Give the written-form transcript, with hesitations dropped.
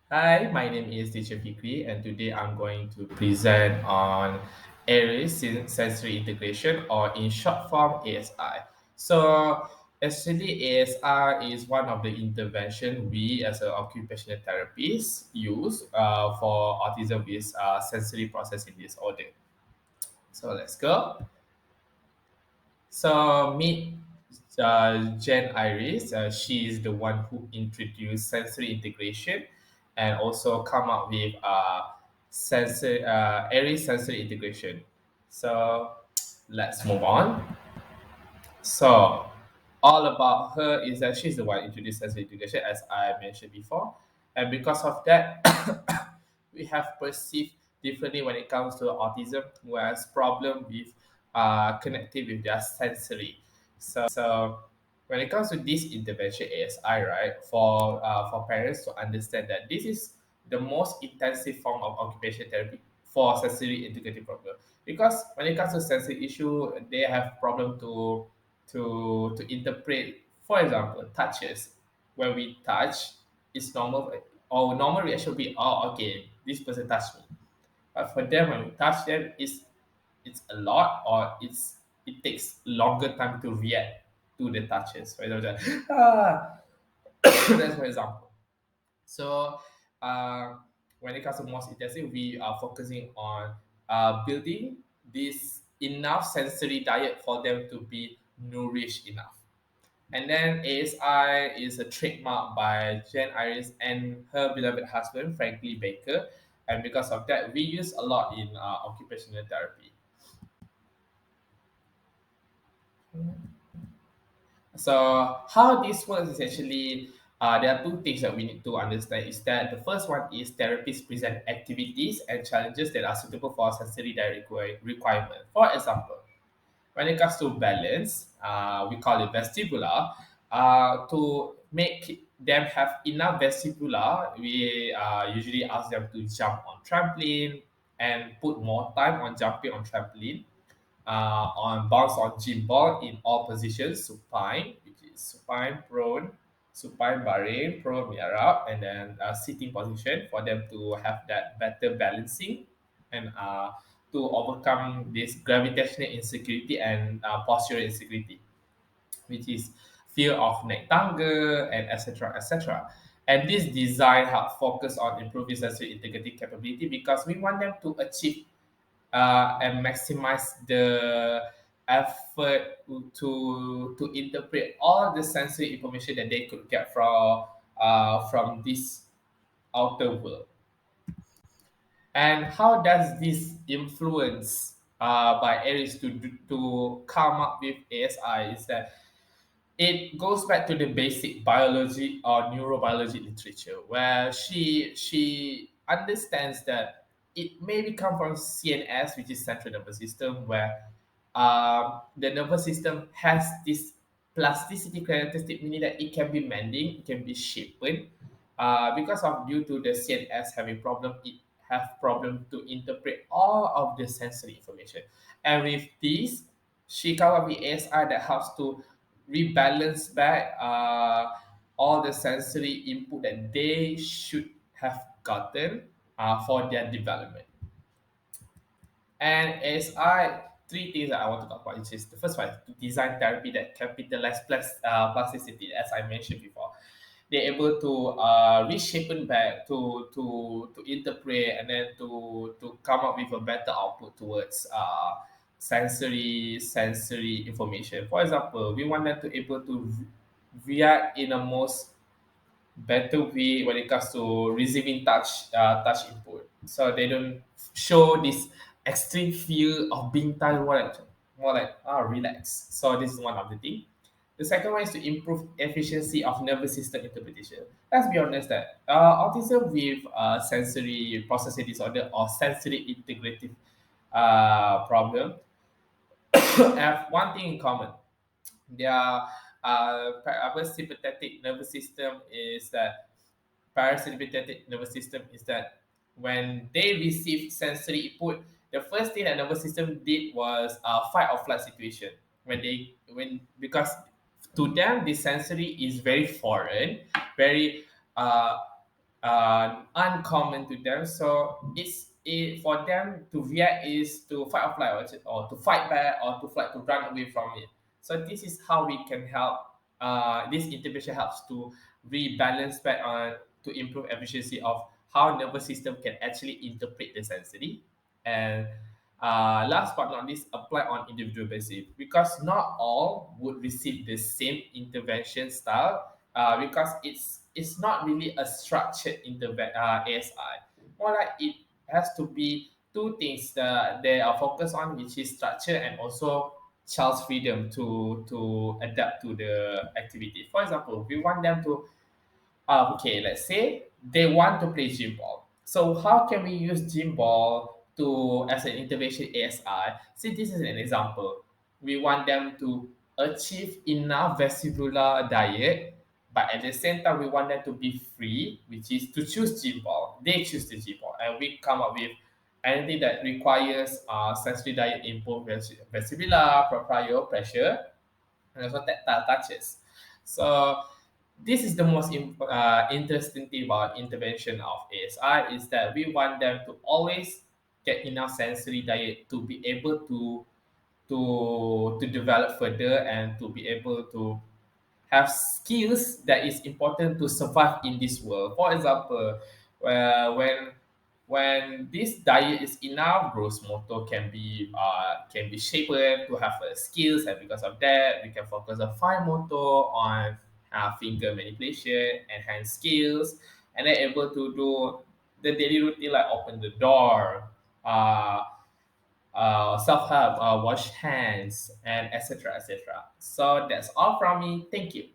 Hi, my name is Teacher Fiqry, and today I'm going to present on Ayres sensory integration, or in short form, ASI. So, actually, ASI is one of the intervention we as an occupational therapist use for autism with sensory processing disorder. So let's go. So meet Jen Iris. She is the one who introduced sensory integration and also come up with Aries sensory integration. So let's move on. So, all about her is that she's the one introduced sensory integration, as I mentioned before, and because of that, we have perceived differently when it comes to autism, who has problem with connecting with their sensory. So, when it comes to this intervention ASI, right, for parents to understand that this is the most intensive form of occupational therapy for sensory integrative problem, because when it comes to sensory issue, they have problem to interpret. For example, touches. When we touch, it's normal. Or normal reaction will be, oh, okay, this person touched me. But for them, when we touch them, it's a lot, or it takes longer time to react to the touches. For example, ah, that's for example. So, uh, when it comes to most intensive, we are focusing on building this enough sensory diet for them to be nourished enough. And then ASI is a trademark by Jen Iris and her beloved husband, Frankly Baker. And because of that, we use a lot in occupational therapy. So how this works is actually there are two things that we need to understand. Is that the first one is therapists present activities and challenges that are suitable for sensory direct requirement. For example, when it comes to balance, we call it vestibular. To make them have enough vestibular, we usually ask them to jump on trampoline and put more time on jumping on trampoline, on bounce on gym ball in all positions, supine, which is supine, prone, supine baring, prone miarap, and then sitting position for them to have that better balancing and to overcome this gravitational insecurity and postural insecurity, which is fear of neck tangga and etc. etc. And this design help focus on improving sensory integrity capability because we want them to achieve and maximize the effort to interpret all the sensory information that they could get from this outer world. And how does this influence by Aries to come up with ASI is that it goes back to the basic biology or neurobiology literature, where she understands that it maybe come from CNS, which is central nervous system, where the nervous system has this plasticity characteristic, meaning that it can be mending, it can be shapen. Because of due to the CNS having problem, it have problem to interpret all of the sensory information. And with this, she come up with ASI that helps to rebalance back all the sensory input that they should have gotten for their development. And as three things that I want to talk about, which is the first one, to design therapy that capitalize plasticity, as I mentioned before. They're able to reshape it back to interpret and then to come up with a better output towards sensory information. For example, we want them to able to react in a most better way when it comes to receiving touch input. So they don't show this extreme feel of being touched, more like relax. So this is one of the thing. The second one is to improve efficiency of nervous system interpretation. Let's be honest that autism with sensory processing disorder or sensory integrative problem have one thing in common. Their sympathetic nervous system is that parasympathetic nervous system is that when they receive sensory input, the first thing that nervous system did was fight or flight situation. When because to them the sensory is very foreign, very uh, uncommon to them. So for them to react is to fight or flight, or to fight back, or to flight to run away from it. So this is how we can help. This intervention helps to rebalance back on to improve efficiency of how nervous system can actually interpret the sensory. And last but not least, apply on individual basis, because not all would receive the same intervention style, because it's not really a structured ASI. More like it has to be two things that they are focused on, which is structure and also child's freedom to adapt to the activity. For example, we want them to okay, let's say they want to play gym ball. So how can we use gym ball to as an intervention ASI? See, this is an example. We want them to achieve enough vestibular diet, but at the same time, we want them to be free, which is to choose gym ball. They choose the gym ball, and we come up with anything that requires sensory diet input, vestibular, proprio pressure, and also tactile touches. So this is the most interesting thing about intervention of ASI is that we want them to always get enough sensory diet to be able to develop further and to be able to have skills that is important to survive in this world. For example, when this diet is enough, gross motor can be shaped to have skills, and because of that, we can focus on fine motor, on finger manipulation and hand skills, and then able to do the daily routine like open the door, uh, self help, wash hands, and etc. etc. So that's all from me. Thank you.